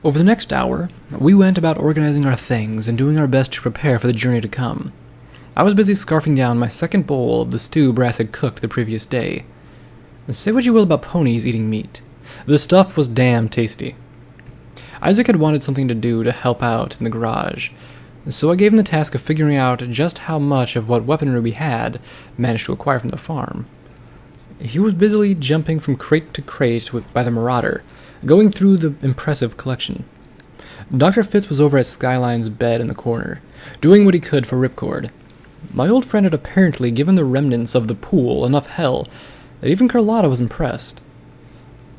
Over the next hour, we went about organizing our things and doing our best to prepare for the journey to come. I was busy scarfing down my second bowl of the stew Brass had cooked the previous day. Say what you will about ponies eating meat. The stuff was damn tasty. Isaac had wanted something to do to help out in the garage, so I gave him the task of figuring out just how much of what weaponry we had managed to acquire from the farm. He was busily jumping from crate to crate by the Marauder, going through the impressive collection. Dr. Fitz was over at Skyline's bed in the corner, doing what he could for Ripcord. My old friend had apparently given the remnants of the pool enough hell that even Carlotta was impressed.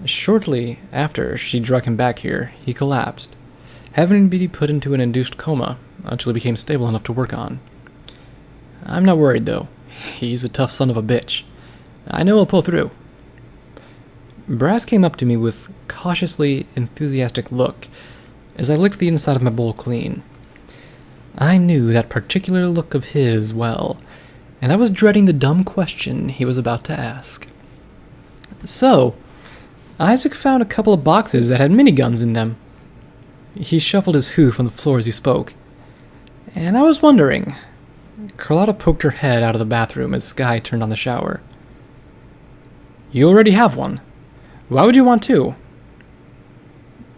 Shortly after she drug him back here, he collapsed, having to be put into an induced coma until he became stable enough to work on. I'm not worried, though. He's a tough son of a bitch. I know he'll pull through. Brass came up to me with cautiously enthusiastic look as I licked the inside of my bowl clean. I knew that particular look of his well, and I was dreading the dumb question he was about to ask. So, Isaac found a couple of boxes that had miniguns in them. He shuffled his hoof on the floor as he spoke. And I was wondering... Carlotta poked her head out of the bathroom as Sky turned on the shower. You already have one. Why would you want two?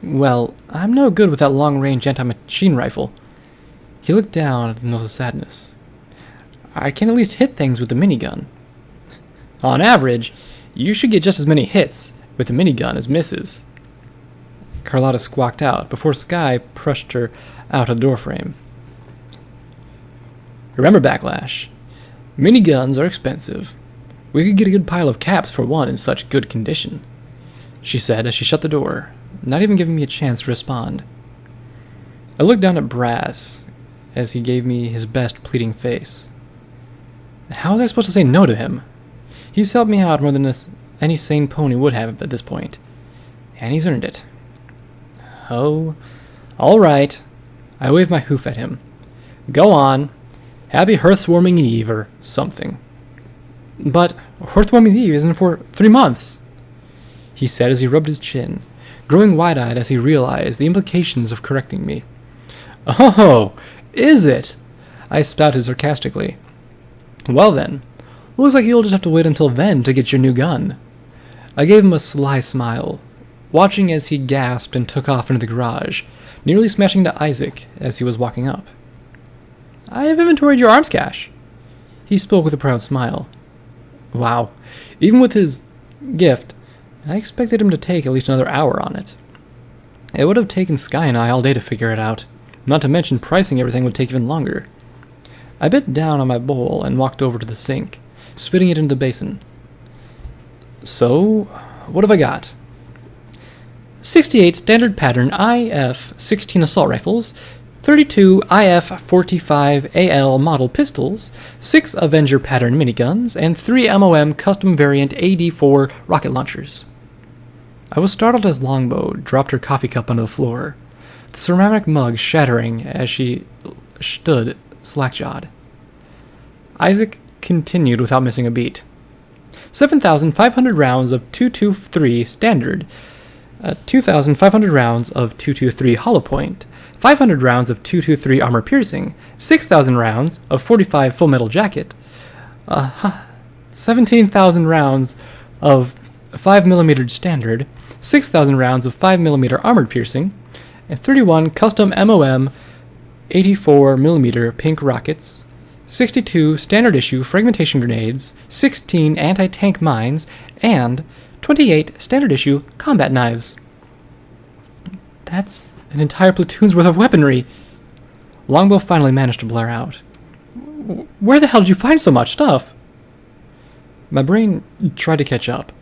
Well, I'm no good with that long-range anti-machine rifle. He looked down at the sadness. I can at least hit things with the minigun. On average, you should get just as many hits with the minigun as misses. Carlotta squawked out before Sky pushed her out of the doorframe. Remember, Backlash. Miniguns are expensive. We could get a good pile of caps for one in such good condition, she said as she shut the door, not even giving me a chance to respond. I looked down at Brass as he gave me his best pleading face. How was I supposed to say no to him? He's helped me out more than any sane pony would have at this point, and he's earned it. Oh, all right. I waved my hoof at him. Go on. Happy Hearthwarming Eve or something. But Hearthwarming Eve isn't for 3 months, he said as he rubbed his chin, growing wide-eyed as he realized the implications of correcting me. Oh, is it? I spouted sarcastically. Well then, looks like you'll just have to wait until then to get your new gun. I gave him a sly smile, watching as he gasped and took off into the garage, nearly smashing into Isaac as he was walking up. I have inventoried your arms cache, he spoke with a proud smile. Wow, even with his gift, I expected him to take at least another hour on it. It would have taken Sky and I all day to figure it out, not to mention pricing everything would take even longer. I bit down on my bowl and walked over to the sink, spitting it into the basin. So, what have I got? 68 standard pattern IF-16 assault rifles, 32 IF-45 AL model pistols, 6 Avenger pattern miniguns, and 3 MOM custom variant AD-4 rocket launchers. I was startled as Longbow dropped her coffee cup onto the floor, the ceramic mug shattering as she stood slack-jawed. Isaac continued without missing a beat. 7,500 rounds of 223 standard, 2,500 rounds of 223 hollow point, 500 rounds of 223 armor piercing, 6,000 rounds of 45 full metal jacket, 17,000 rounds of 5mm standard, 6,000 rounds of 5mm armored piercing, and 31 custom MOM 84mm pink rockets, 62 standard issue fragmentation grenades, 16 anti-tank mines, and 28 standard issue combat knives. That's an entire platoon's worth of weaponry. Longbow finally managed to blare out. Where the hell did you find so much stuff? My brain tried to catch up,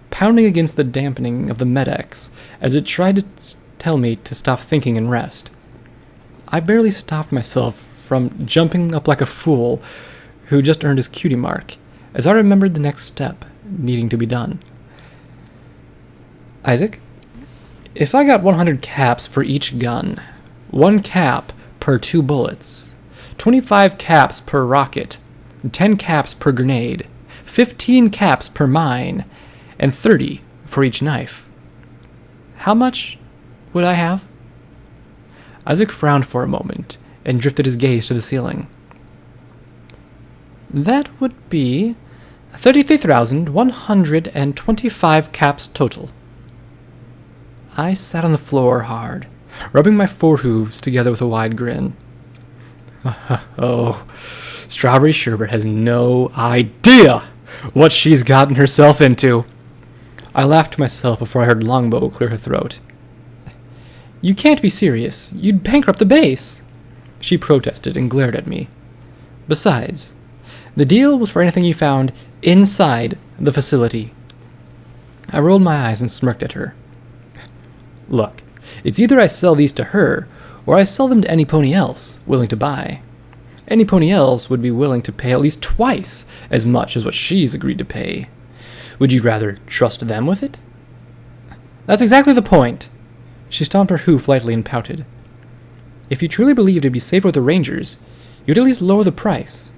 pounding against the dampening of the Med-X as it tried to tell me to stop thinking and rest. I barely stopped myself from jumping up like a fool who just earned his cutie mark as I remembered the next step needing to be done. Isaac, if I got 100 caps for each gun, 1 cap per 2 bullets, 25 caps per rocket, 10 caps per grenade, 15 caps per mine, and 30 for each knife, how much would I have? Isaac frowned for a moment and drifted his gaze to the ceiling. That would be 33,125 caps total. I sat on the floor hard, rubbing my forehooves together with a wide grin. Oh, Strawberry Sherbet has no idea what she's gotten herself into. I laughed to myself before I heard Longbow clear her throat. You can't be serious. You'd bankrupt the base, she protested and glared at me. Besides, the deal was for anything you found inside the facility. I rolled my eyes and smirked at her. Look, it's either I sell these to her, or I sell them to any pony else willing to buy. Any pony else would be willing to pay at least twice as much as what she's agreed to pay. Would you rather trust them with it? That's exactly the point. She stomped her hoof lightly and pouted. If you truly believed it'd be safer with the Rangers, you'd at least lower the price.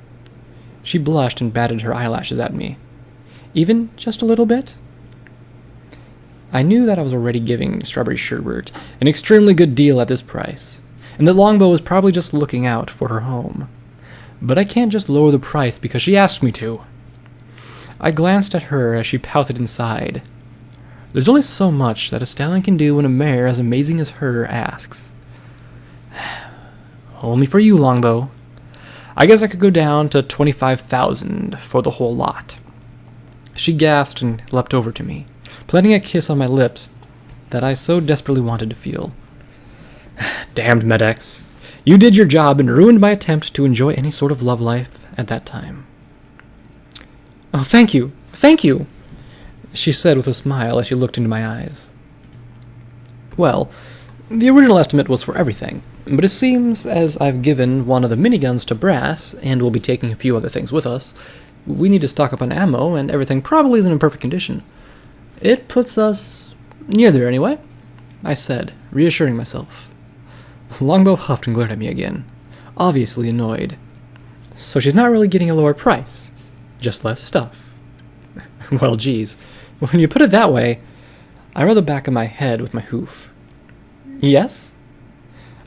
She blushed and batted her eyelashes at me. Even just a little bit? I knew that I was already giving Strawberry Sherbet an extremely good deal at this price, and that Longbow was probably just looking out for her home. But I can't just lower the price because she asked me to. I glanced at her as she pouted inside. There's only so much that a stallion can do when a mare as amazing as her asks. Only for you, Longbow. I guess I could go down to 25,000 for the whole lot. She gasped and leapt over to me, planting a kiss on my lips that I so desperately wanted to feel. Damned Med-X. You did your job and ruined my attempt to enjoy any sort of love life at that time. Oh, thank you, she said with a smile as she looked into my eyes. Well, the original estimate was for everything, but it seems as I've given one of the miniguns to Brass, and we'll be taking a few other things with us, we need to stock up on ammo, and everything probably isn't in perfect condition. It puts us near there anyway, I said, reassuring myself. Longbow huffed and glared at me again, obviously annoyed. So she's not really getting a lower price, just less stuff. Well, geez, when you put it that way, I rubbed the back of my head with my hoof. Yes?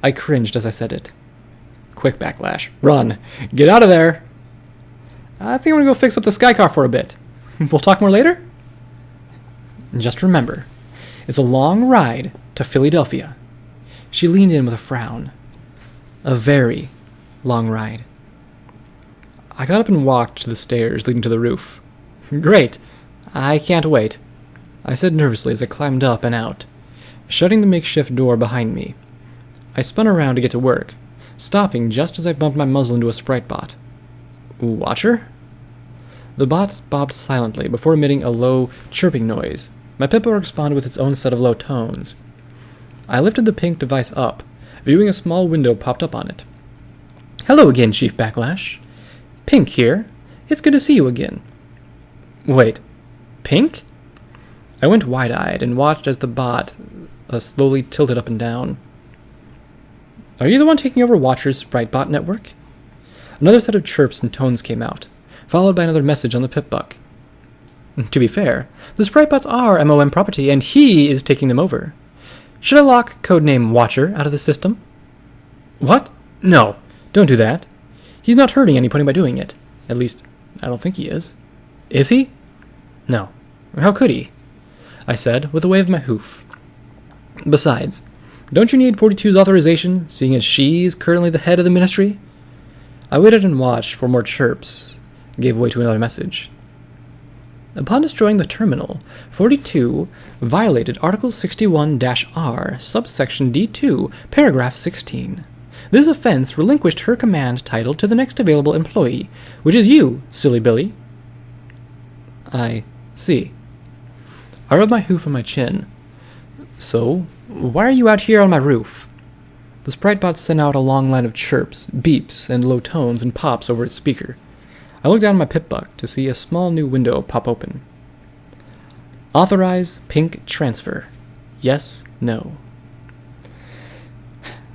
I cringed as I said it. Quick backlash. Run! Get out of there! I think I'm gonna go fix up the sky car for a bit. We'll talk more later? Just remember, it's a long ride to Philadelphia. She leaned in with a frown. A very long ride. I got up and walked to the stairs leading to the roof. Great. I can't wait, I said nervously as I climbed up and out, shutting the makeshift door behind me. I spun around to get to work, stopping just as I bumped my muzzle into a Spritebot. Watcher? The bot bobbed silently before emitting a low, chirping noise. My Pippo responded with its own set of low tones. I lifted the pink device up, viewing a small window popped up on it. Hello again, Chief Backlash. Pink here. It's good to see you again. Wait, Pink? I went wide-eyed and watched as the bot slowly tilted up and down. Are you the one taking over Watcher's Spritebot network? Another set of chirps and tones came out, followed by another message on the Pip-Buck. To be fair, the Spritebots are MOM property, and he is taking them over. Should I lock codename Watcher out of the system? What? No, don't do that. He's not hurting anybody by doing it. At least, I don't think he is. Is he? No. How could he? I said, with a wave of my hoof. Besides, don't you need 42's authorization, seeing as she's currently the head of the ministry? I waited and watched for more chirps, gave way to another message. Upon destroying the terminal, 42 violated Article 61-R, subsection D2, paragraph 16. This offense relinquished her command title to the next available employee, which is you, silly Billy. I see. I rubbed my hoof on my chin. So, why are you out here on my roof? The Spritebot sent out a long line of chirps, beeps, and low tones and pops over its speaker. I looked down at my Pip-Buck to see a small new window pop open. Authorize Pink transfer. Yes, no.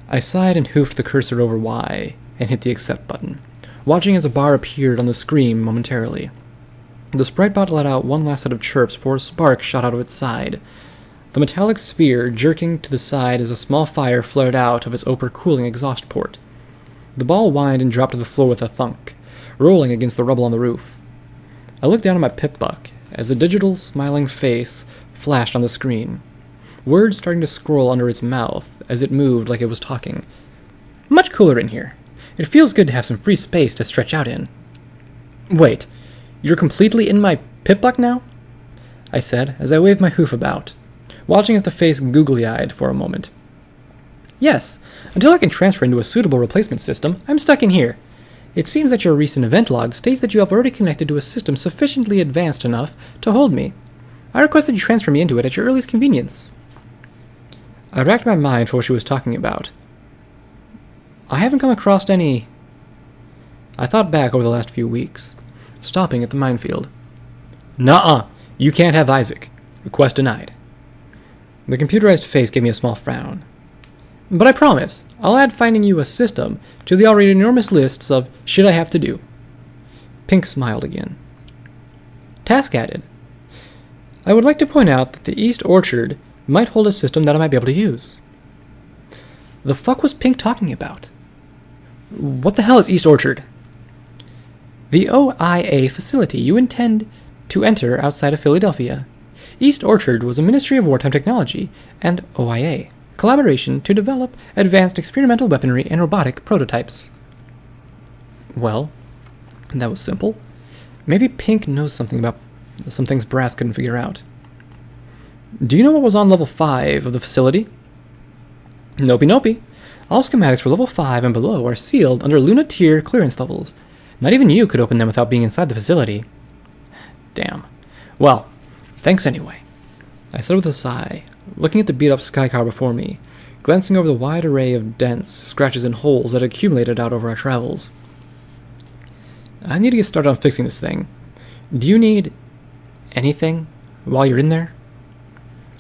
I sighed and hoofed the cursor over Y and hit the accept button, watching as a bar appeared on the screen momentarily. The Spritebot let out one last set of chirps before a spark shot out of its side. the metallic sphere jerking to the side as a small fire flared out of its overcooling exhaust port. The ball whined and dropped to the floor with a thunk, rolling against the rubble on the roof. I looked down at my pip-buck as a digital, smiling face flashed on the screen, words starting to scroll under its mouth as it moved like it was talking. Much cooler in here. It feels good to have some free space to stretch out in. Wait, you're completely in my pip-buck now? I said as I waved my hoof about, watching as the face googly-eyed for a moment. Yes, until I can transfer into a suitable replacement system, I'm stuck in here. It seems that your recent event log states that you have already connected to a system sufficiently advanced enough to hold me. I request that you transfer me into it at your earliest convenience. I racked my mind for what she was talking about. I haven't come across any... I thought back over the last few weeks, stopping at the minefield. Nuh-uh, you can't have Isaac. Request denied. The computerized face gave me a small frown. But I promise, I'll add finding you a system to the already enormous lists of shit I have to do. Pink smiled again. Task added. I would like to point out that the East Orchard might hold a system that I might be able to use. The fuck was Pink talking about? What the hell is East Orchard? The OIA facility you intend to enter outside of Philadelphia. East Orchard was a Ministry of Wartime Technology and OIA collaboration to develop advanced experimental weaponry and robotic prototypes. Well, that was simple. Maybe Pink knows something about some things Brass couldn't figure out. Do you know what was on level 5 of the facility? Nope. All schematics for level 5 and below are sealed under Luna tier clearance levels. Not even you could open them without being inside the facility. Damn. Well, thanks anyway, I said with a sigh, looking at the beat-up skycar before me, glancing over the wide array of dents, scratches, and holes that had accumulated out over our travels. I need to get started on fixing this thing. Do you need anything while you're in there?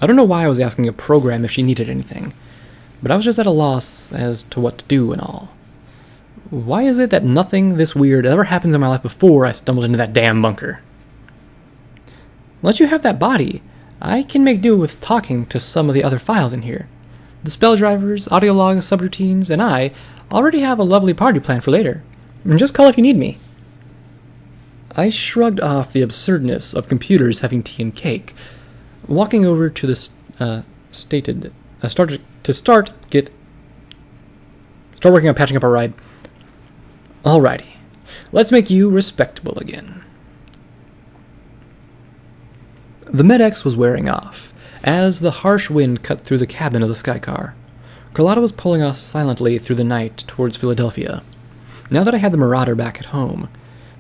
I don't know why I was asking a program if she needed anything, but I was just at a loss as to what to do and all. Why is it that nothing this weird ever happens in my life before I stumbled into that damn bunker? Let you have that body, I can make do with talking to some of the other files in here. The spell drivers, audio logs, subroutines, and I already have a lovely party planned for later. Just call if you need me. I shrugged off the absurdness of computers having tea and cake, walking over to the start working on patching up our ride. Alrighty, let's make you respectable again. The Med-X was wearing off, as the harsh wind cut through the cabin of the skycar. Carlotta was pulling us silently through the night towards Philadelphia. Now that I had the Marauder back at home,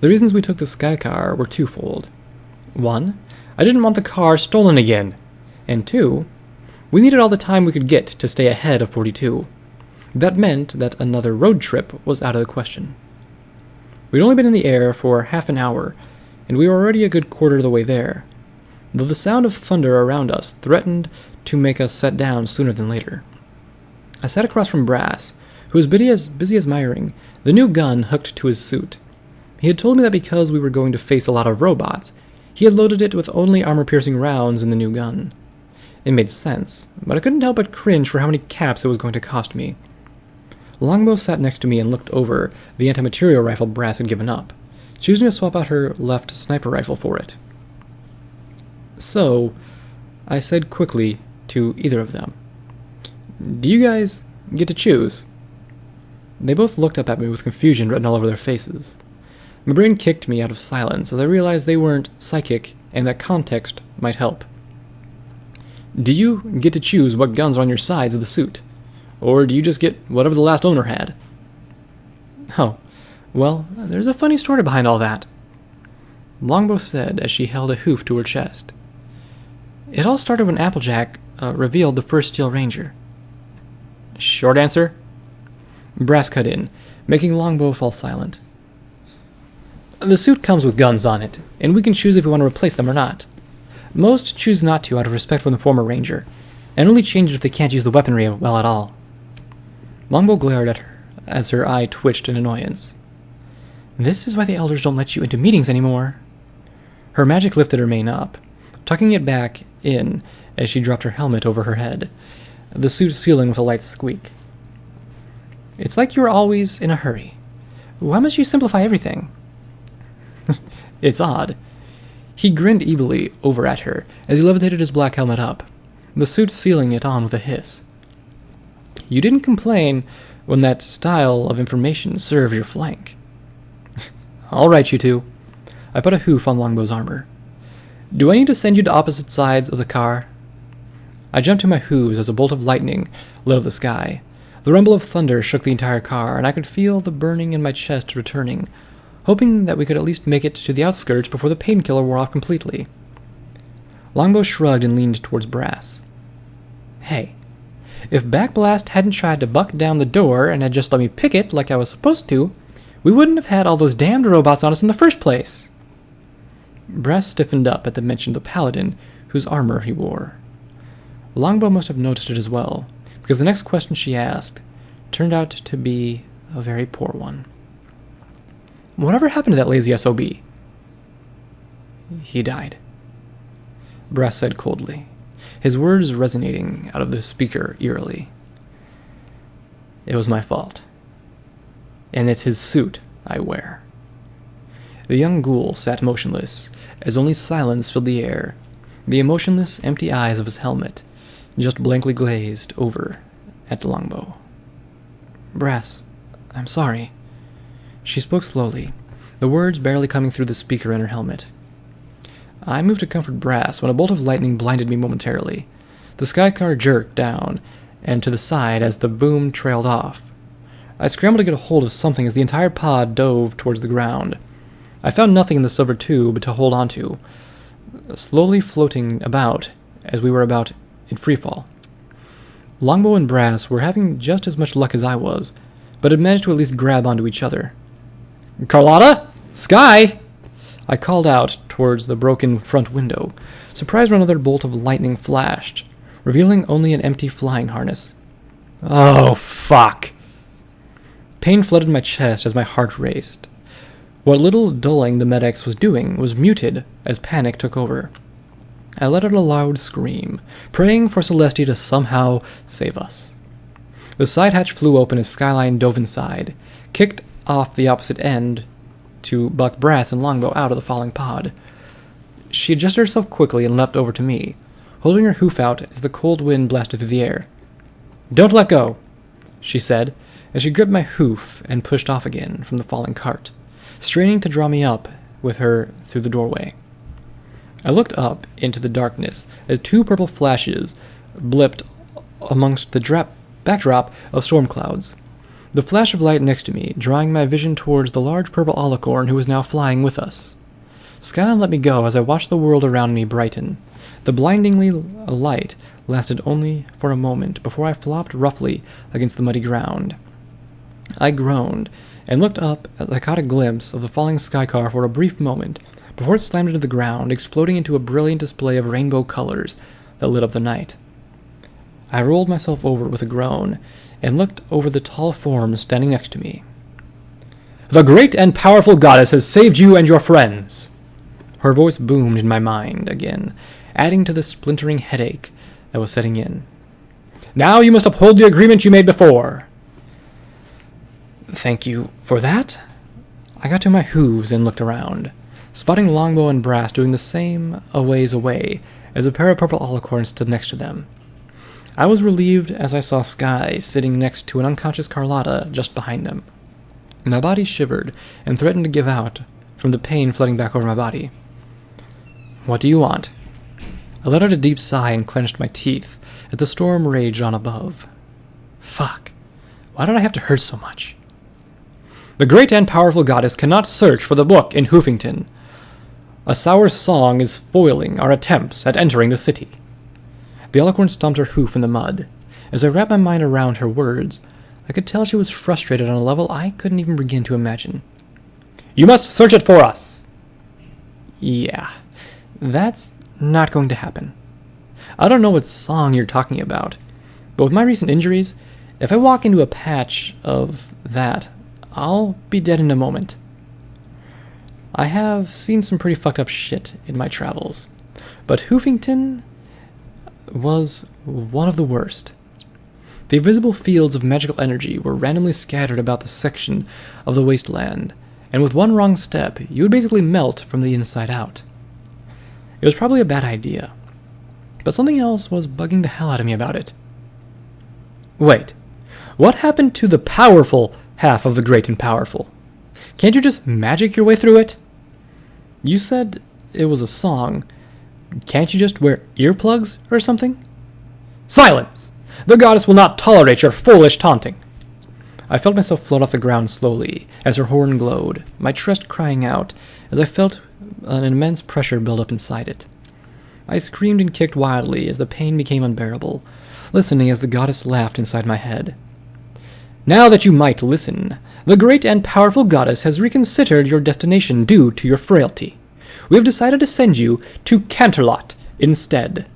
the reasons we took the skycar were twofold. 1, I didn't want the car stolen again, and 2, we needed all the time we could get to stay ahead of 42. That meant that another road trip was out of the question. We'd only been in the air for half an hour, and we were already a good quarter of the way there, though the sound of thunder around us threatened to make us set down sooner than later. I sat across from Brass, who was busy admiring the new gun hooked to his suit. He had told me that because we were going to face a lot of robots, he had loaded it with only armor-piercing rounds in the new gun. It made sense, but I couldn't help but cringe for how many caps it was going to cost me. Longbow sat next to me and looked over the anti-material rifle Brass had given up, choosing to swap out her left sniper rifle for it. So, I said quickly to either of them, "Do you guys get to choose?" They both looked up at me with confusion written all over their faces. My brain kicked me out of silence as I realized they weren't psychic and that context might help. "Do you get to choose what guns are on your sides of the suit? Or do you just get whatever the last owner had?" "Oh, well, there's a funny story behind all that," Longbow said as she held a hoof to her chest. "It all started when Applejack revealed the first Steel Ranger." "Short answer?" Brass cut in, making Longbow fall silent. "The suit comes with guns on it, and we can choose if we want to replace them or not. Most choose not to out of respect for the former Ranger, and only change it if they can't use the weaponry well at all." Longbow glared at her as her eye twitched in annoyance. "This is why the elders don't let you into meetings anymore." Her magic lifted her mane up, tucking it back in as she dropped her helmet over her head, the suit sealing with a light squeak. It's like you're always in a hurry. Why must you simplify everything? It's odd. He grinned evilly over at her as he levitated his black helmet up, the suit sealing it on with a hiss. You didn't complain when that style of information served your flank. All right, you two. I put a hoof on Longbow's armor. Do I need to send you to opposite sides of the car? I jumped to my hooves as a bolt of lightning lit up the sky. The rumble of thunder shook the entire car, and I could feel the burning in my chest returning, hoping that we could at least make it to the outskirts before the painkiller wore off completely. Longbow shrugged and leaned towards Brass. Hey, if Backblast hadn't tried to buck down the door and had just let me pick it like I was supposed to, we wouldn't have had all those damned robots on us in the first place. Brass stiffened up at the mention of the paladin whose armor he wore. Longbow must have noticed it as well, because the next question she asked turned out to be a very poor one. Whatever happened to that lazy SOB? He died, Brass said coldly, his words resonating out of the speaker eerily. It was my fault. And it's his suit I wear. The young ghoul sat motionless, as only silence filled the air, the emotionless, empty eyes of his helmet just blankly glazed over at Longbow. Brass, I'm sorry. She spoke slowly, the words barely coming through the speaker in her helmet. I moved to comfort Brass when a bolt of lightning blinded me momentarily. The sky car jerked down and to the side as the boom trailed off. I scrambled to get a hold of something as the entire pod dove towards the ground. I found nothing in the silver tube to hold onto, slowly floating about as we were about in freefall. Longbow and Brass were having just as much luck as I was, but had managed to at least grab onto each other. Carlotta? Sky! I called out towards the broken front window, surprised when another bolt of lightning flashed, revealing only an empty flying harness. Oh, fuck! Pain flooded my chest as my heart raced. What little dulling the Med-X was doing was muted as panic took over. I let out a loud scream, praying for Celestia to somehow save us. The side hatch flew open as Skyline dove inside, kicked off the opposite end to buck Brass and Longbow out of the falling pod. She adjusted herself quickly and leapt over to me, holding her hoof out as the cold wind blasted through the air. Don't let go, she said, as she gripped my hoof and pushed off again from the falling cart, straining to draw me up with her through the doorway. I looked up into the darkness as two purple flashes blipped amongst the backdrop of storm clouds. The flash of light next to me, drawing my vision towards the large purple alicorn who was now flying with us. Skyline let me go as I watched the world around me brighten. The blindingly light lasted only for a moment before I flopped roughly against the muddy ground. I groaned and looked up as I caught a glimpse of the falling skycar for a brief moment before it slammed into the ground, exploding into a brilliant display of rainbow colors that lit up the night. I rolled myself over with a groan and looked over the tall form standing next to me. The great and powerful goddess has saved you and your friends. Her voice boomed in my mind again, adding to the splintering headache that was setting in. Now you must uphold the agreement you made before. Thank you for that. I got to my hooves and looked around, spotting Longbow and Brass doing the same a ways away as a pair of purple alicorns stood next to them. I was relieved as I saw Sky sitting next to an unconscious Carlotta just behind them. My body shivered and threatened to give out from the pain flooding back over my body. What do you want? I let out a deep sigh and clenched my teeth as the storm raged on above. Fuck. Why did I have to hurt so much? The great and powerful goddess cannot search for the book in Hoofington. A sour song is foiling our attempts at entering the city. The alicorn stomped her hoof in the mud. As I wrapped my mind around her words, I could tell she was frustrated on a level I couldn't even begin to imagine. You must search it for us! Yeah, that's not going to happen. I don't know what song you're talking about, but with my recent injuries, if I walk into a patch of that, I'll be dead in a moment. I have seen some pretty fucked up shit in my travels, but Hoofington, was one of the worst. The invisible fields of magical energy were randomly scattered about the section of the wasteland, and with one wrong step, you would basically melt from the inside out. It was probably a bad idea, but something else was bugging the hell out of me about it. Wait, what happened to the powerful half of the great and powerful? Can't you just magic your way through it? You said it was a song. Can't you just wear earplugs or something? Silence! The goddess will not tolerate your foolish taunting. I felt myself float off the ground slowly as her horn glowed, my chest crying out as I felt an immense pressure build up inside it. I screamed and kicked wildly as the pain became unbearable, listening as the goddess laughed inside my head. Now that you might listen, the great and powerful goddess has reconsidered your destination due to your frailty. We have decided to send you to Canterlot instead.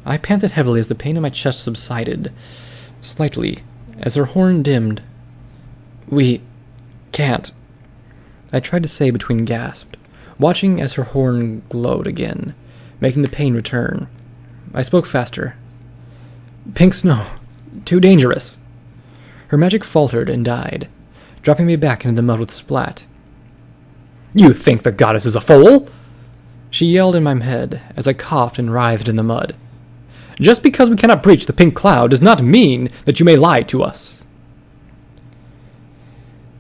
I panted heavily as the pain in my chest subsided slightly as her horn dimmed. We can't, I tried to say between gasps, watching as her horn glowed again, making the pain return. I spoke faster. Pink snow. Too dangerous. Her magic faltered and died, dropping me back into the mud with a splat. You think the goddess is a fool? She yelled in my head as I coughed and writhed in the mud. Just because we cannot breach the pink cloud does not mean that you may lie to us.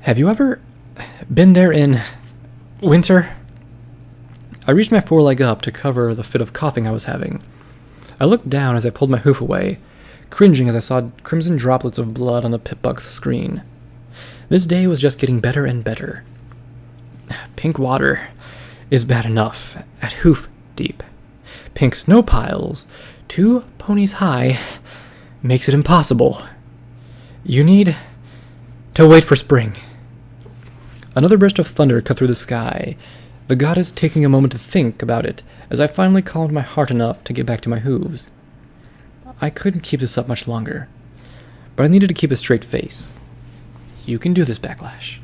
Have you ever been there in winter? I reached my foreleg up to cover the fit of coughing I was having. I looked down as I pulled my hoof away, cringing as I saw crimson droplets of blood on the pip-bug's screen. This day was just getting better and better. Pink water is bad enough at hoof deep. Pink snow piles, 2 ponies high, makes it impossible. You need to wait for spring. Another burst of thunder cut through the sky, the goddess taking a moment to think about it as I finally calmed my heart enough to get back to my hooves. I couldn't keep this up much longer, but I needed to keep a straight face. You can do this, Backlash.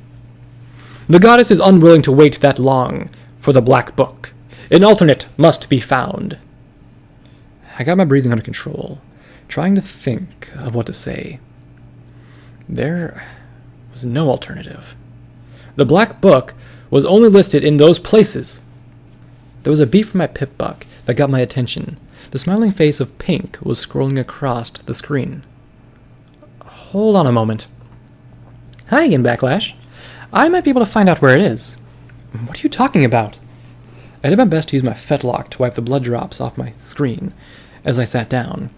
The goddess is unwilling to wait that long for the Black Book. An alternate must be found. I got my breathing under control, trying to think of what to say. There was no alternative. The Black Book was only listed in those places. There was a beep from my pip-buck that got my attention. The smiling face of Pink was scrolling across the screen. Hold on a moment. Hi again, Backlash. I might be able to find out where it is. What are you talking about? I did my best to use my fetlock to wipe the blood drops off my screen as I sat down,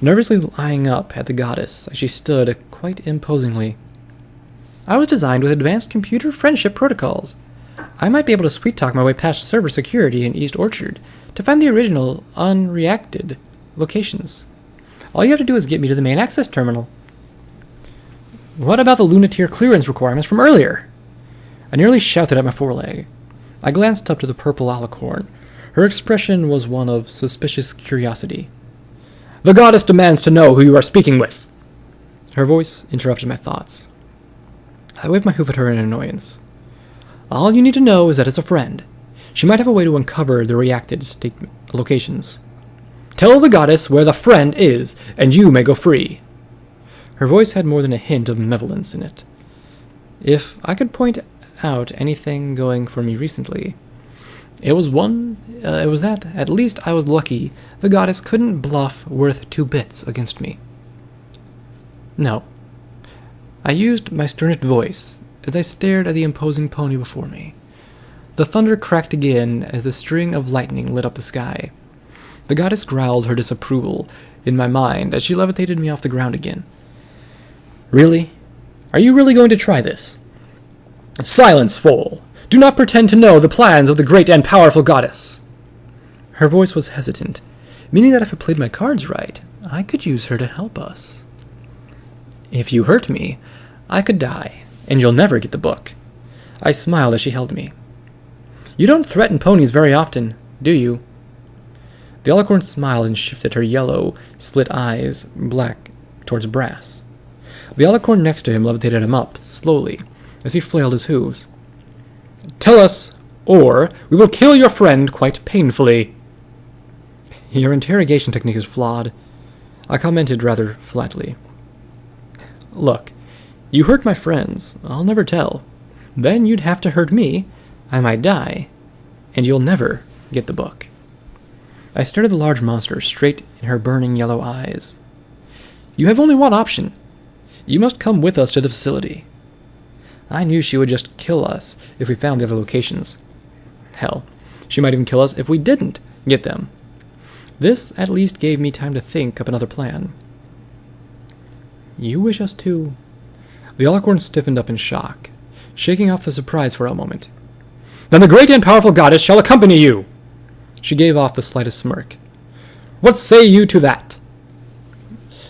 nervously eyeing up at the goddess as she stood quite imposingly. I was designed with advanced computer friendship protocols. I might be able to sweet-talk my way past server security in East Orchard to find the original unreacted locations. All you have to do is get me to the main access terminal. What about the Lunateer clearance requirements from earlier? I nearly shouted at my foreleg. I glanced up to the purple alicorn. Her expression was one of suspicious curiosity. The goddess demands to know who you are speaking with. Her voice interrupted my thoughts. I waved my hoof at her in annoyance. All you need to know is that it's a friend. She might have a way to uncover the reacted locations. Tell the goddess where the friend is, and you may go free. Her voice had more than a hint of malevolence in it. If I could point out anything going for me recently, it was that at least I was lucky the goddess couldn't bluff worth 2 bits against me. No. I used my sternest voice as I stared at the imposing pony before me. The thunder cracked again as the string of lightning lit up the sky. The goddess growled her disapproval in my mind as she levitated me off the ground again. Really? Are you really going to try this? Silence, fool! Do not pretend to know the plans of the great and powerful goddess! Her voice was hesitant, meaning that if I played my cards right, I could use her to help us. If you hurt me, I could die, and you'll never get the book. I smiled as she held me. You don't threaten ponies very often, do you? The alicorn smiled and shifted her yellow, slit eyes black towards brass. The alicorn next to him levitated him up, slowly, as he flailed his hooves. Tell us, or we will kill your friend quite painfully. Your interrogation technique is flawed, I commented rather flatly. Look, you hurt my friends. I'll never tell. Then you'd have to hurt me. I might die. And you'll never get the book. I stared at the large monster straight in her burning yellow eyes. You have only one option. You must come with us to the facility. I knew she would just kill us if we found the other locations. Hell, she might even kill us if we didn't get them. This at least gave me time to think up another plan. You wish us to... The Alicorn stiffened up in shock, shaking off the surprise for a moment. Then the great and powerful goddess shall accompany you! She gave off the slightest smirk. What say you to that?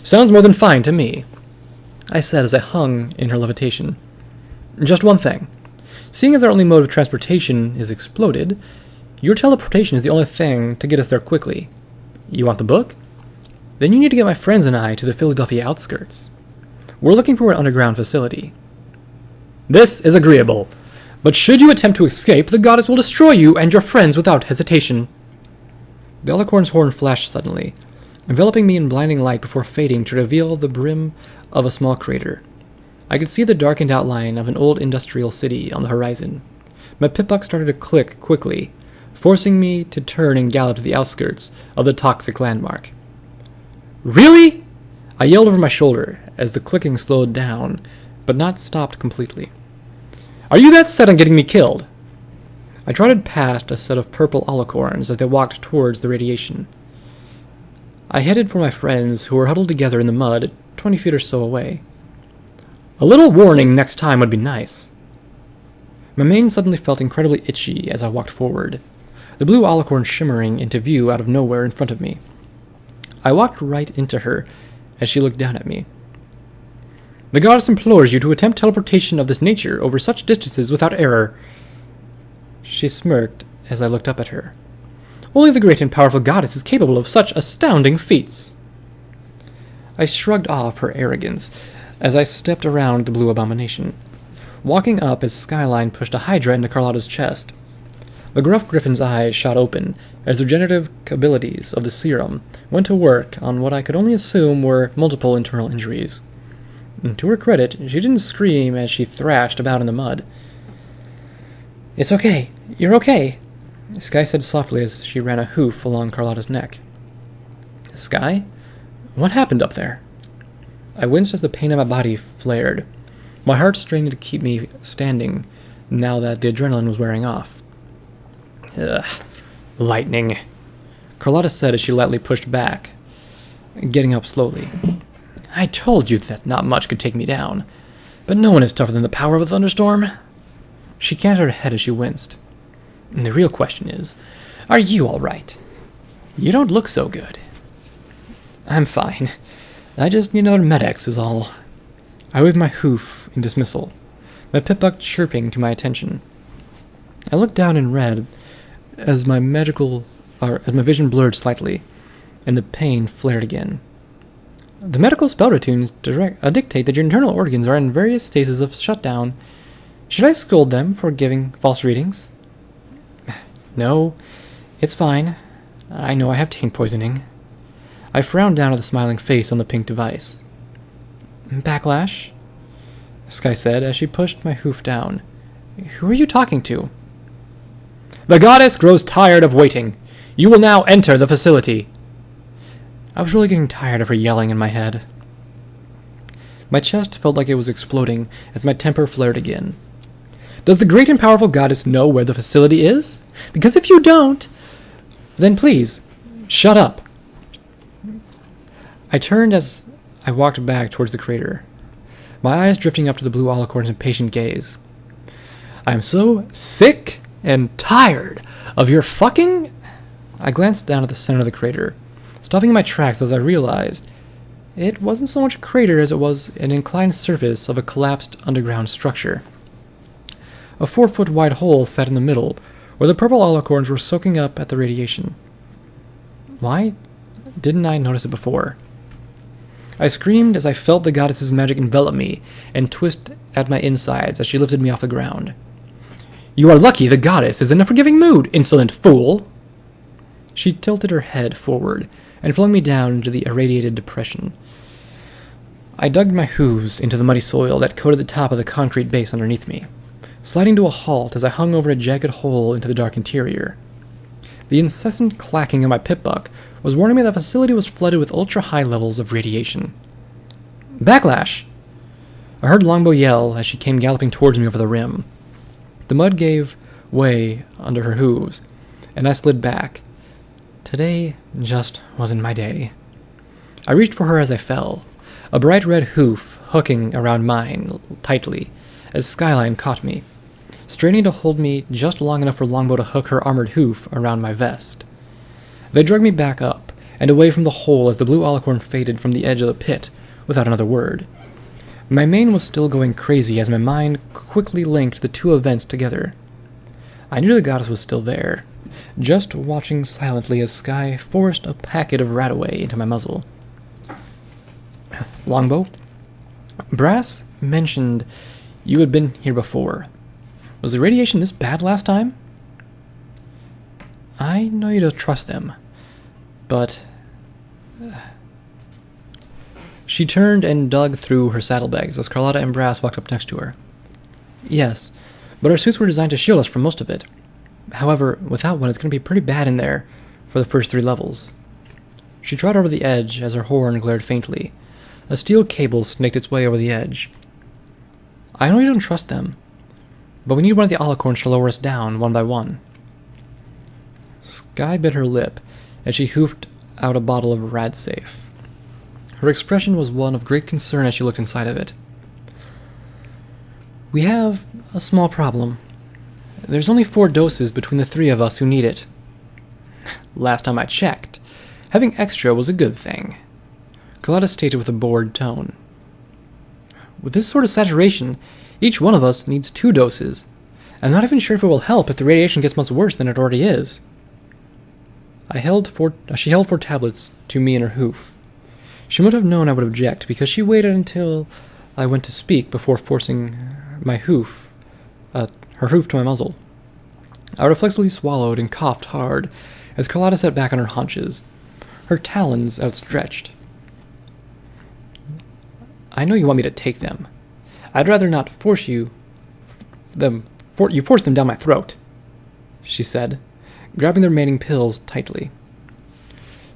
Sounds more than fine to me, I said as I hung in her levitation. Just one thing. Seeing as our only mode of transportation is exploded, your teleportation is the only thing to get us there quickly. You want the book? Then you need to get my friends and I to the Philadelphia outskirts. We're looking for an underground facility. This is agreeable, but should you attempt to escape, the goddess will destroy you and your friends without hesitation. The Alicorn's horn flashed suddenly, enveloping me in blinding light before fading to reveal the brim of a small crater. I could see the darkened outline of an old industrial city on the horizon. My pip-buck started to click quickly, forcing me to turn and gallop to the outskirts of the toxic landmark. Really? I yelled over my shoulder as the clicking slowed down, but not stopped completely. Are you that set on getting me killed? I trotted past a set of purple alicorns as they walked towards the radiation. I headed for my friends who were huddled together in the mud 20 feet or so away. A little warning next time would be nice. My mane suddenly felt incredibly itchy as I walked forward, the blue alicorn shimmering into view out of nowhere in front of me. I walked right into her as she looked down at me. The goddess implores you to attempt teleportation of this nature over such distances without error. She smirked as I looked up at her. Only the great and powerful goddess is capable of such astounding feats. I shrugged off her arrogance as I stepped around the blue abomination, walking up as Skyline pushed a hydra into Carlotta's chest. The gruff griffin's eyes shot open as the regenerative abilities of the serum went to work on what I could only assume were multiple internal injuries. And to her credit, she didn't scream as she thrashed about in the mud. It's okay. You're okay, Sky said softly as she ran a hoof along Carlotta's neck. Sky? What happened up there? I winced as the pain in my body flared, my heart straining to keep me standing now that the adrenaline was wearing off. Ugh. Lightning, Carlotta said as she lightly pushed back, getting up slowly. I told you that not much could take me down, but no one is tougher than the power of a thunderstorm. She canted her head as she winced. And the real question is, are you all right? You don't look so good. I'm fine. I just need another Med-X is all. I waved my hoof in dismissal, my pip-buck chirping to my attention. I looked down and read as my vision blurred slightly, and the pain flared again. The medical spell routines dictate that your internal organs are in various stages of shutdown. Should I scold them for giving false readings? No, it's fine. I know I have taint poisoning. I frowned down at the smiling face on the pink device. Backlash? Sky said as she pushed my hoof down. Who are you talking to? The goddess grows tired of waiting. You will now enter the facility. I was really getting tired of her yelling in my head. My chest felt like it was exploding as my temper flared again. Does the great and powerful goddess know where the facility is? Because if you don't, then please, shut up. I turned as I walked back towards the crater, my eyes drifting up to the blue alicorn's impatient gaze. I am so sick and tired of your fucking... I glanced down at the center of the crater, stopping in my tracks as I realized it wasn't so much a crater as it was an inclined surface of a collapsed underground structure. A 4-foot wide hole sat in the middle, where the purple alicorns were soaking up at the radiation. Why didn't I notice it before? I screamed as I felt the goddess's magic envelop me and twist at my insides as she lifted me off the ground. You are lucky the goddess is in a forgiving mood, insolent fool! She tilted her head forward and flung me down into the irradiated depression. I dug my hooves into the muddy soil that coated the top of the concrete base underneath me, sliding to a halt as I hung over a jagged hole into the dark interior. The incessant clacking of my pip-buck was warning me that the facility was flooded with ultra-high levels of radiation. Backlash! I heard Longbow yell as she came galloping towards me over the rim. The mud gave way under her hooves, and I slid back. Today just wasn't my day. I reached for her as I fell, a bright red hoof hooking around mine tightly as Skyline caught me, straining to hold me just long enough for Longbow to hook her armored hoof around my vest. They dragged me back up and away from the hole as the blue alicorn faded from the edge of the pit without another word. My mane was still going crazy as my mind quickly linked the two events together. I knew the goddess was still there, just watching silently as Sky forced a packet of Rataway into my muzzle. Longbow, Brass mentioned you had been here before. Was the radiation this bad last time? I know you don't trust them, but... She turned and dug through her saddlebags as Carlotta and Brass walked up next to her. Yes, but our suits were designed to shield us from most of it. However, without one, it's going to be pretty bad in there for the first 3 levels. She trod over the edge as her horn glared faintly. A steel cable snaked its way over the edge. I know you don't trust them, but we need one of the alicorns to lower us down one by one. Sky bit her lip as she hoofed out a bottle of Radsafe. Her expression was one of great concern as she looked inside of it. We have a small problem. There's only 4 doses between the 3 of us who need it. Last time I checked, having extra was a good thing, Carlotta stated with a bored tone. With this sort of saturation, each one of us needs 2 doses. I'm not even sure if it will help if the radiation gets much worse than it already is. She held 4 tablets to me in her hoof. She would have known I would object, because she waited until I went to speak before forcing her hoof to my muzzle. I reflexively swallowed and coughed hard as Carlotta sat back on her haunches, her talons outstretched. I know you want me to take them. I'd rather not force you force them down my throat, she said, grabbing the remaining pills tightly.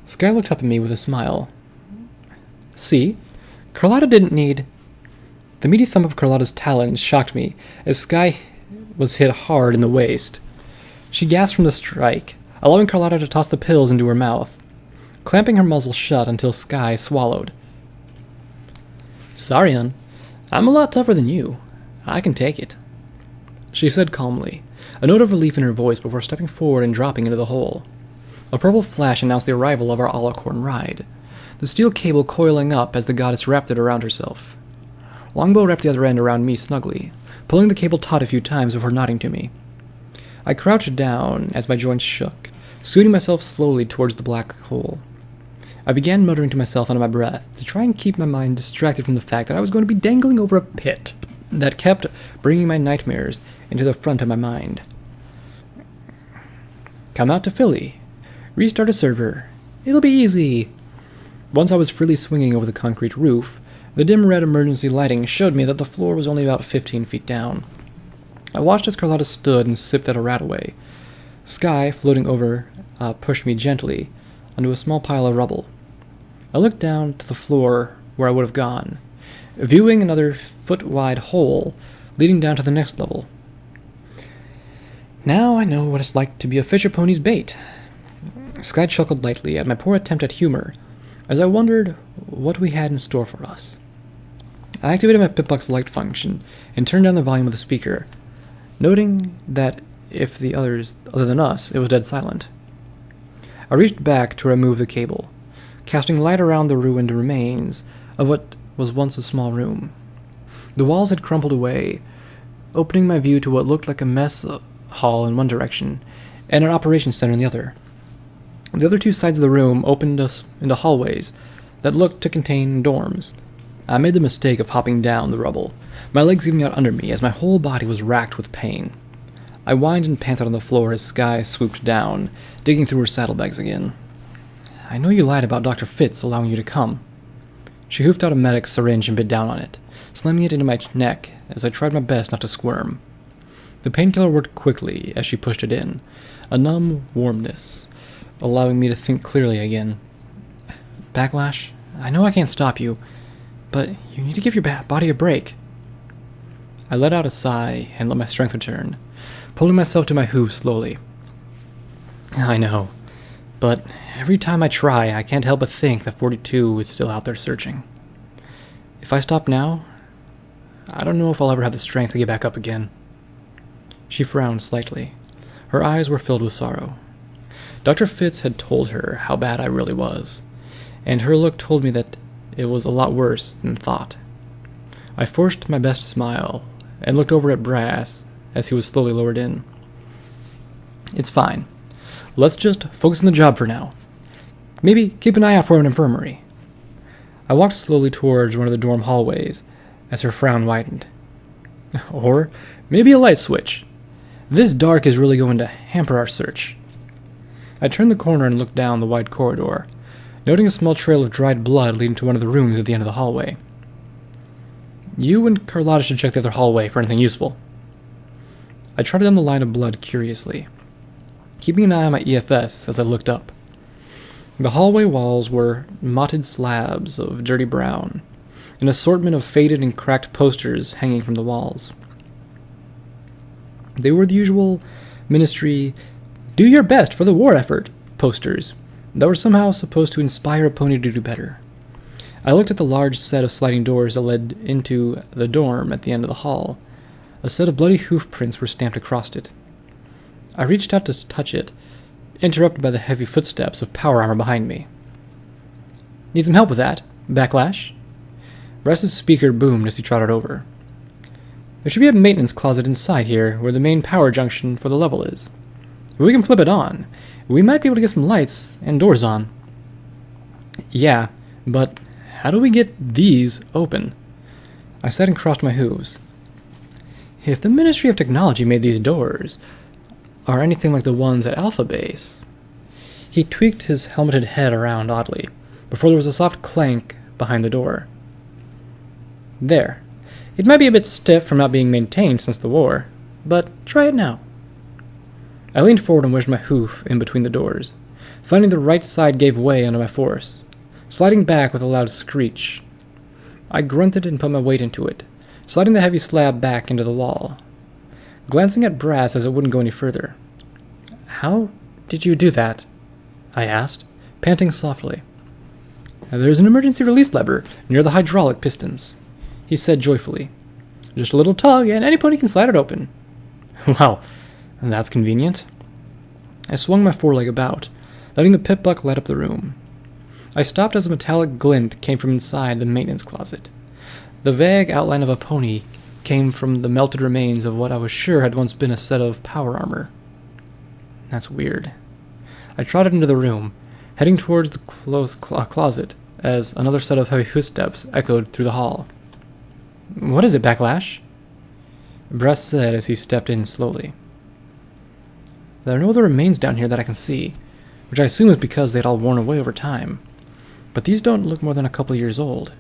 Sky looked up at me with a smile. See, Carlotta didn't need... The meaty thump of Carlotta's talons shocked me as Sky was hit hard in the waist. She gasped from the strike, allowing Carlotta to toss the pills into her mouth, clamping her muzzle shut until Sky swallowed. Sorry, hon. I'm a lot tougher than you. I can take it, she said calmly, a note of relief in her voice before stepping forward and dropping into the hole. A purple flash announced the arrival of our alicorn ride, the steel cable coiling up as the goddess wrapped it around herself. Longbow wrapped the other end around me snugly, pulling the cable taut a few times before nodding to me. I crouched down as my joints shook, scooting myself slowly towards the black hole. I began muttering to myself under my breath to try and keep my mind distracted from the fact that I was going to be dangling over a pit that kept bringing my nightmares into the front of my mind. Come out to Philly. Restart a server. It'll be easy. Once I was freely swinging over the concrete roof, the dim red emergency lighting showed me that the floor was only about 15 feet down. I watched as Carlotta stood and sipped at a Rataway. Sky, floating over, pushed me gently onto a small pile of rubble. I looked down to the floor where I would have gone, viewing another foot-wide hole leading down to the next level. Now I know what it's like to be a fisher pony's bait. Sky chuckled lightly at my poor attempt at humor, as I wondered what we had in store for us. I activated my Pip-Buck's light function and turned down the volume of the speaker, noting that if the others other than us, it was dead silent. I reached back to remove the cable, casting light around the ruined remains of what was once a small room. The walls had crumpled away, opening my view to what looked like a mess hall in one direction and an operations center in the other. The other 2 sides of the room opened us into hallways that looked to contain dorms. I made the mistake of hopping down the rubble, my legs giving out under me as my whole body was racked with pain. I whined and panted on the floor as Skye swooped down, digging through her saddlebags again. I know you lied about Dr. Fitz allowing you to come. She hoofed out a medic's syringe and bit down on it, slamming it into my neck as I tried my best not to squirm. The painkiller worked quickly as she pushed it in, a numb warmness, allowing me to think clearly again. Backlash, I know I can't stop you, but you need to give your body a break. I let out a sigh and let my strength return, pulling myself to my hooves slowly. I know, but every time I try, I can't help but think that 42 is still out there searching. If I stop now, I don't know if I'll ever have the strength to get back up again. She frowned slightly. Her eyes were filled with sorrow. Dr. Fitz had told her how bad I really was, and her look told me that it was a lot worse than thought. I forced my best smile and looked over at Brass as he was slowly lowered in. It's fine. Let's just focus on the job for now. Maybe keep an eye out for an infirmary. I walked slowly towards one of the dorm hallways as her frown widened. Or maybe a light switch. This dark is really going to hamper our search. I turned the corner and looked down the wide corridor, noting a small trail of dried blood leading to one of the rooms at the end of the hallway. You and Carlotta should check the other hallway for anything useful. I trotted down the line of blood curiously, keeping an eye on my EFS as I looked up. The hallway walls were mottled slabs of dirty brown, an assortment of faded and cracked posters hanging from the walls. They were the usual ministry, do your best for the war effort posters that were somehow supposed to inspire a pony to do better. I looked at the large set of sliding doors that led into the dorm at the end of the hall. A set of bloody hoof prints were stamped across it. I reached out to touch it, interrupted by the heavy footsteps of power armor behind me. Need some help with that? Backlash? Russ's speaker boomed as he trotted over. There should be a maintenance closet inside here where the main power junction for the level is. If we can flip it on, we might be able to get some lights and doors on. Yeah, but how do we get these open? I sat and crossed my hooves. If the Ministry of Technology made these doors, or anything like the ones at Alpha Base... He tweaked his helmeted head around oddly, before there was a soft clank behind the door. There. It might be a bit stiff from not being maintained since the war, but try it now. I leaned forward and wedged my hoof in between the doors, finding the right side gave way under my force, sliding back with a loud screech. I grunted and put my weight into it, sliding the heavy slab back into the wall, glancing at Brass as it wouldn't go any further. How did you do that? I asked, panting softly. There's an emergency release lever near the hydraulic pistons, he said joyfully. Just a little tug and any pony can slide it open. Well, that's convenient. I swung my foreleg about, letting the pit buck light up the room. I stopped as a metallic glint came from inside the maintenance closet. The vague outline of a pony came from the melted remains of what I was sure had once been a set of power armor. That's weird. I trotted into the room, heading towards the closet as another set of heavy footsteps echoed through the hall. What is it, Backlash? Bress said as he stepped in slowly. There are no other remains down here that I can see, which I assume is because they'd all worn away over time. But these don't look more than a couple years old,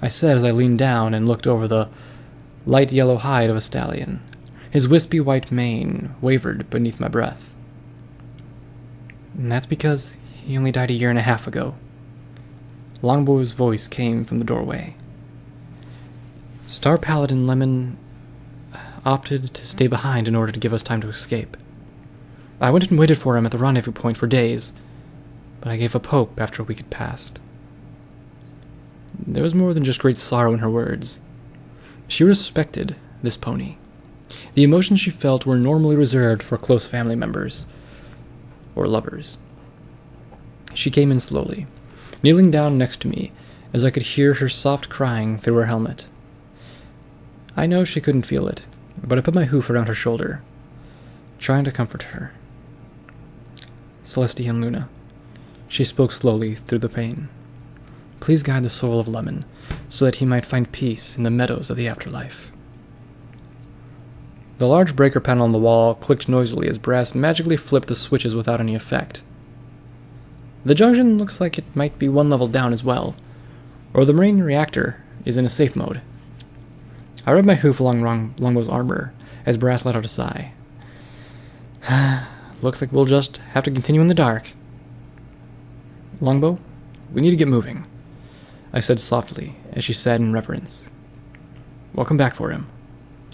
I said as I leaned down and looked over the light yellow hide of a stallion. His wispy white mane wavered beneath my breath. And that's because he only died 1.5 years ago. Longbow's voice came from the doorway. Star Paladin Lemon opted to stay behind in order to give us time to escape. I went and waited for him at the rendezvous point for days, but I gave up hope after a week had passed. There was more than just great sorrow in her words. She respected this pony. The emotions she felt were normally reserved for close family members or lovers. She came in slowly, kneeling down next to me as I could hear her soft crying through her helmet. I know she couldn't feel it, but I put my hoof around her shoulder, trying to comfort her. Celestia and Luna, she spoke slowly through the pain. Please guide the soul of Lemon, so that he might find peace in the meadows of the afterlife. The large breaker panel on the wall clicked noisily as Brass magically flipped the switches without any effect. The junction looks like it might be one level down as well, or the main reactor is in a safe mode. I rubbed my hoof along Longbow's armor as Brass let out a sigh. Looks like we'll just have to continue in the dark. Longbow, we need to get moving, I said softly as she sat in reverence. We'll come back for him.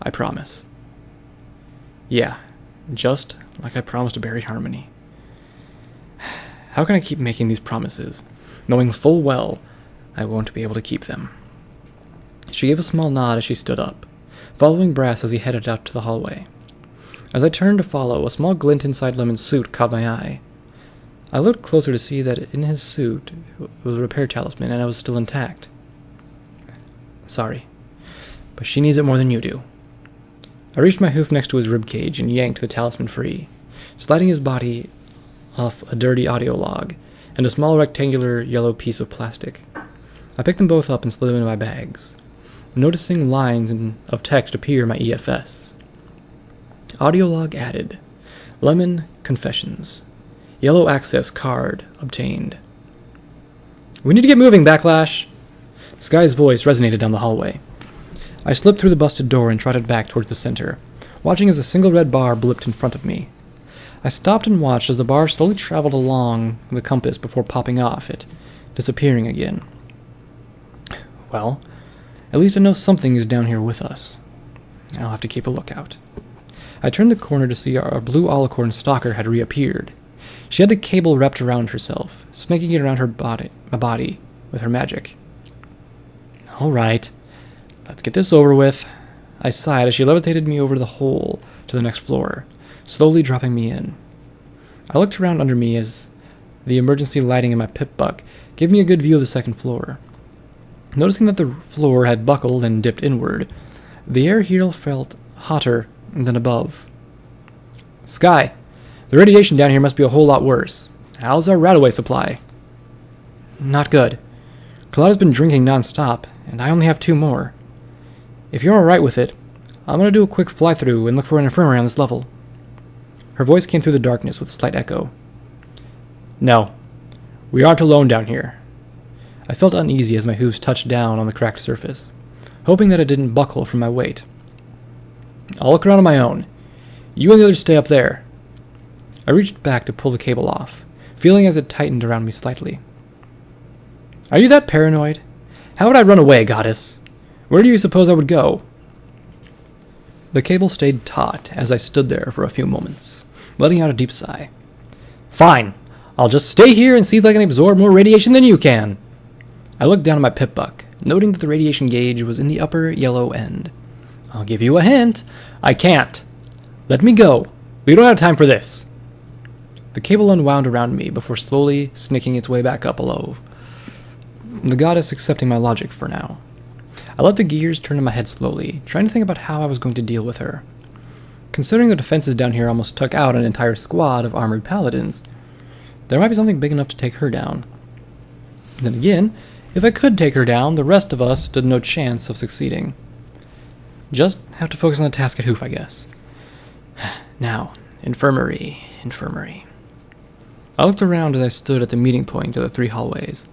I promise. Yeah, just like I promised to Barry Harmony. How can I keep making these promises, knowing full well I won't be able to keep them? She gave a small nod as she stood up, following Brass as he headed out to the hallway. As I turned to follow, a small glint inside Lemon's suit caught my eye. I looked closer to see that in his suit was a repair talisman and I was still intact. Sorry, but she needs it more than you do. I reached my hoof next to his ribcage and yanked the talisman free, sliding his body off a dirty audio log and a small rectangular yellow piece of plastic. I picked them both up and slid them into my bags, noticing lines of text appear in my EFS. Audio log added. Lemon Confessions. Yellow access card obtained. We need to get moving, Backlash! Sky's voice resonated down the hallway. I slipped through the busted door and trotted back towards the center, watching as a single red bar blipped in front of me. I stopped and watched as the bar slowly traveled along the compass before popping off it, disappearing again. Well, at least I know something is down here with us. I'll have to keep a lookout. I turned the corner to see our blue alicorn stalker had reappeared. She had the cable wrapped around herself, snaking it around my body with her magic. All right, let's get this over with. I sighed as she levitated me over the hole to the next floor, slowly dropping me in. I looked around under me as the emergency lighting in my pip-buck gave me a good view of the second floor. Noticing that the floor had buckled and dipped inward, the air here felt hotter than above. Sky, the radiation down here must be a whole lot worse. How's our Radaway supply? Not good. Claudia's been drinking non-stop, and I only have 2 more. If you're alright with it, I'm going to do a quick fly-through and look for an infirmary on this level. Her voice came through the darkness with a slight echo. No, we aren't alone down here. I felt uneasy as my hooves touched down on the cracked surface, hoping that it didn't buckle from my weight. I'll look around on my own. You and the others stay up there. I reached back to pull the cable off, feeling as it tightened around me slightly. Are you that paranoid? How would I run away, goddess? Where do you suppose I would go? The cable stayed taut as I stood there for a few moments, letting out a deep sigh. Fine. I'll just stay here and see if I can absorb more radiation than you can. I looked down at my pip-buck, noting that the radiation gauge was in the upper yellow end. I'll give you a hint. I can't. Let me go. We don't have time for this. The cable unwound around me before slowly snaking its way back up below, the goddess accepting my logic for now. I let the gears turn in my head slowly, trying to think about how I was going to deal with her. Considering the defenses down here almost took out an entire squad of armored paladins, there might be something big enough to take her down. Then again, if I could take her down, the rest of us stood no chance of succeeding. Just have to focus on the task at hoof, I guess. Now, infirmary. I looked around as I stood at the meeting point of the 3 hallways.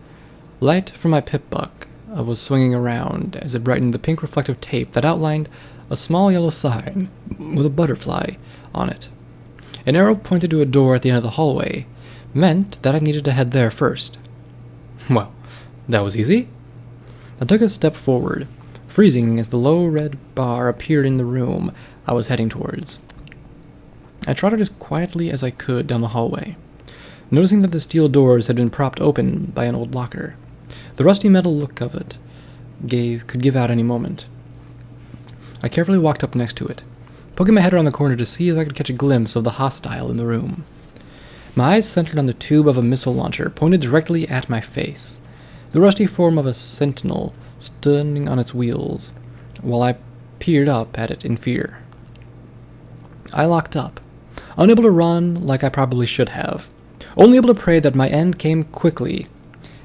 Light from my pip-buck was swinging around as it brightened the pink reflective tape that outlined a small yellow sign with a butterfly on it. An arrow pointed to a door at the end of the hallway meant that I needed to head there first. Well, that was easy. I took a step forward, freezing as the low red bar appeared in the room I was heading towards. I trotted as quietly as I could down the hallway, noticing that the steel doors had been propped open by an old locker. The rusty metal look of it could give out any moment. I carefully walked up next to it, poking my head around the corner to see if I could catch a glimpse of the hostile in the room. My eyes centered on the tube of a missile launcher pointed directly at my face, the rusty form of a sentinel standing on its wheels, while I peered up at it in fear. I locked up, unable to run like I probably should have, only able to pray that my end came quickly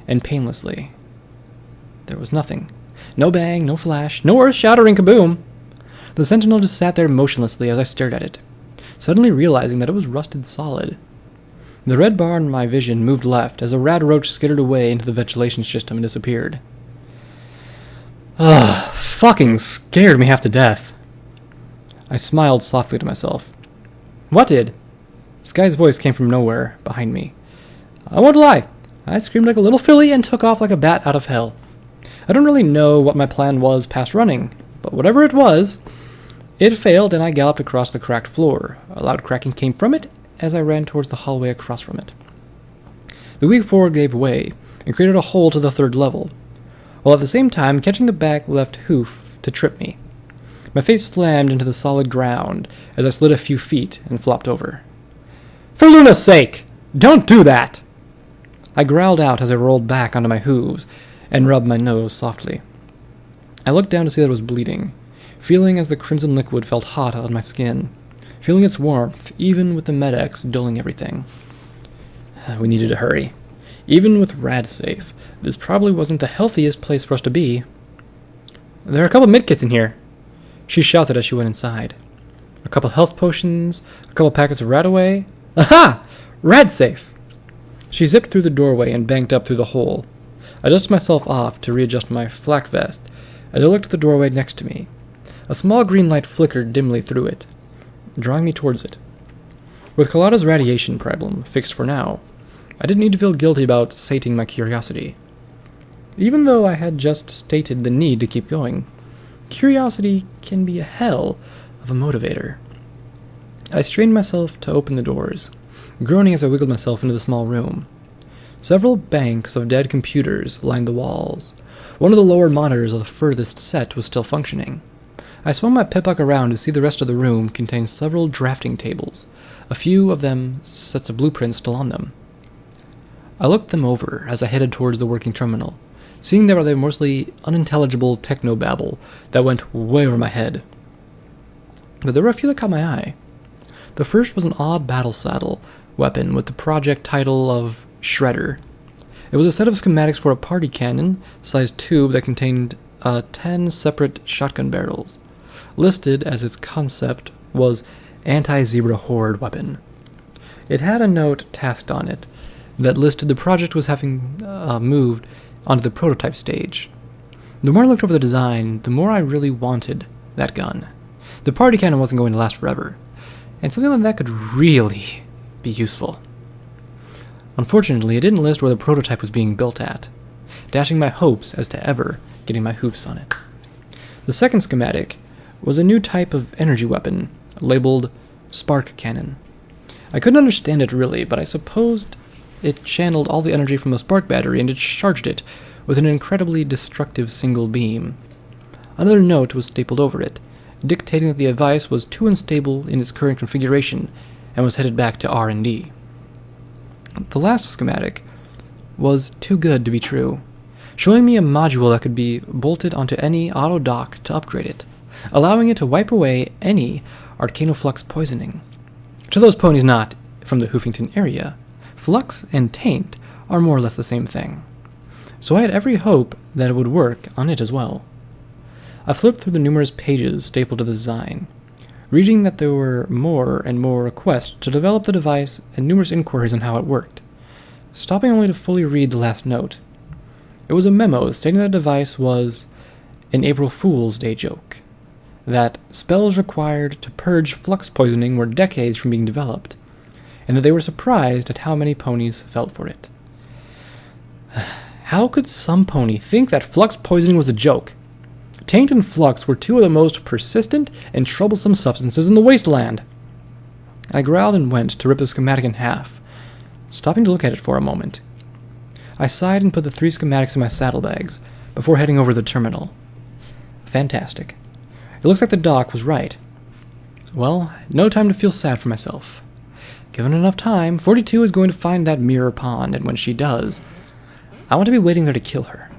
and painlessly. There was nothing. No bang, no flash, no earth-shattering kaboom. The sentinel just sat there motionlessly as I stared at it, suddenly realizing that it was rusted solid. The red bar in my vision moved left as a rad roach skittered away into the ventilation system and disappeared. Ugh, fucking scared me half to death. I smiled softly to myself. What did? Sky's voice came from nowhere, behind me. I won't lie, I screamed like a little filly and took off like a bat out of hell. I don't really know what my plan was past running, but whatever it was, it failed and I galloped across the cracked floor. A loud cracking came from it as I ran towards the hallway across from it. The weak floor gave way and created a hole to the third level, while at the same time catching the back left hoof to trip me. My face slammed into the solid ground as I slid a few feet and flopped over. For Luna's sake! Don't do that! I growled out as I rolled back onto my hooves and rubbed my nose softly. I looked down to see that it was bleeding, feeling as the crimson liquid felt hot on my skin, feeling its warmth even with the Med-X dulling everything. We needed to hurry. Even with RadSafe, this probably wasn't the healthiest place for us to be. There are a couple medkits in here, she shouted as she went inside. A couple health potions, a couple packets of Radaway. Aha! RadSafe! She zipped through the doorway and banked up through the hole. I dusted myself off to readjust my flak vest as I looked at the doorway next to me. A small green light flickered dimly through it, drawing me towards it. With Collada's radiation problem fixed for now, I didn't need to feel guilty about sating my curiosity. Even though I had just stated the need to keep going, curiosity can be a hell of a motivator. I strained myself to open the doors, groaning as I wiggled myself into the small room. Several banks of dead computers lined the walls. One of the lower monitors of the furthest set was still functioning. I swung my pip-buck around to see the rest of the room contained several drafting tables, a few of them sets of blueprints still on them. I looked them over as I headed towards the working terminal, seeing there were the mostly unintelligible technobabble that went way over my head. But there were a few that caught my eye. The first was an odd battle saddle weapon with the project title of Shredder. It was a set of schematics for a party cannon-sized tube that contained 10 separate shotgun barrels. Listed as its concept was Anti-Zebra Horde Weapon. It had a note tasked on it that listed the project was having moved onto the prototype stage. The more I looked over the design, the more I really wanted that gun. The party cannon wasn't going to last forever, and something like that could really be useful. Unfortunately, it didn't list where the prototype was being built at, dashing my hopes as to ever getting my hoofs on it. The second schematic was a new type of energy weapon, labeled Spark Cannon. I couldn't understand it really, but I supposed it channeled all the energy from the spark battery and discharged it with an incredibly destructive single beam. Another note was stapled over it, dictating that the device was too unstable in its current configuration and was headed back to R&D. The last schematic was too good to be true, showing me a module that could be bolted onto any auto dock to upgrade it, allowing it to wipe away any arcanoflux poisoning. To those ponies not from the Hoofington area, flux and taint are more or less the same thing, so I had every hope that it would work on it as well. I flipped through the numerous pages stapled to the design, reading that there were more and more requests to develop the device and numerous inquiries on how it worked, stopping only to fully read the last note. It was a memo stating that the device was an April Fool's Day joke, that spells required to purge flux poisoning were decades from being developed, and that they were surprised at how many ponies felt for it. How could some pony think that flux poisoning was a joke? Taint and flux were two of the most persistent and troublesome substances in the wasteland. I growled and went to rip the schematic in half, stopping to look at it for a moment. I sighed and put the 3 schematics in my saddlebags before heading over to the terminal. Fantastic. It looks like the doc was right. Well, no time to feel sad for myself. Given enough time, 42 is going to find that mirror pond, and when she does, I want to be waiting there to kill her.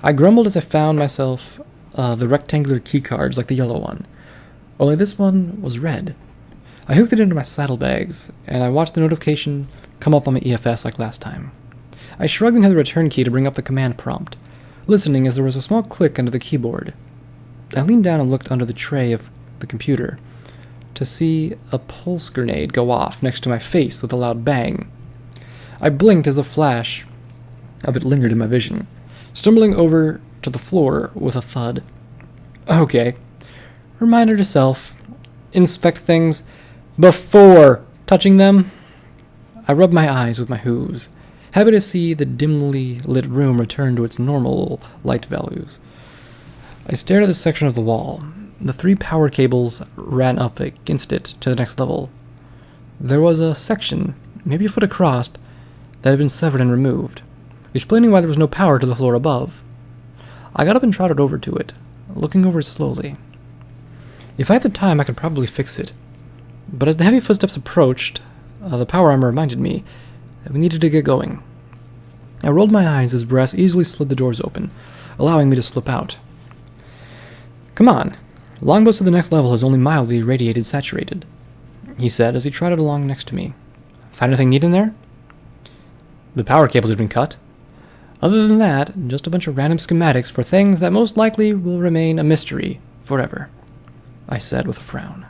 I grumbled as I found myself the rectangular keycards like the yellow one, only this one was red. I hooked it into my saddlebags, and I watched the notification come up on my EFS like last time. I shrugged and hit the return key to bring up the command prompt, listening as there was a small click under the keyboard. I leaned down and looked under the tray of the computer to see a pulse grenade go off next to my face with a loud bang. I blinked as the flash of it lingered in my vision, stumbling over to the floor with a thud. Okay. Reminder to self. Inspect things before touching them. I rubbed my eyes with my hooves, happy to see the dimly lit room return to its normal light values. I stared at the section of the wall. The 3 power cables ran up against it to the next level. There was a section, maybe a foot across, that had been severed and removed, explaining why there was no power to the floor above. I got up and trotted over to it, looking over it slowly. If I had the time, I could probably fix it. But as the heavy footsteps approached, the power armor reminded me that we needed to get going. I rolled my eyes as Brass easily slid the doors open, allowing me to slip out. Come on. Longbows to the next level is only mildly radiated saturated, he said as he trotted along next to me. Find anything neat in there? The power cables had been cut. Other than that, just a bunch of random schematics for things that most likely will remain a mystery forever, I said with a frown.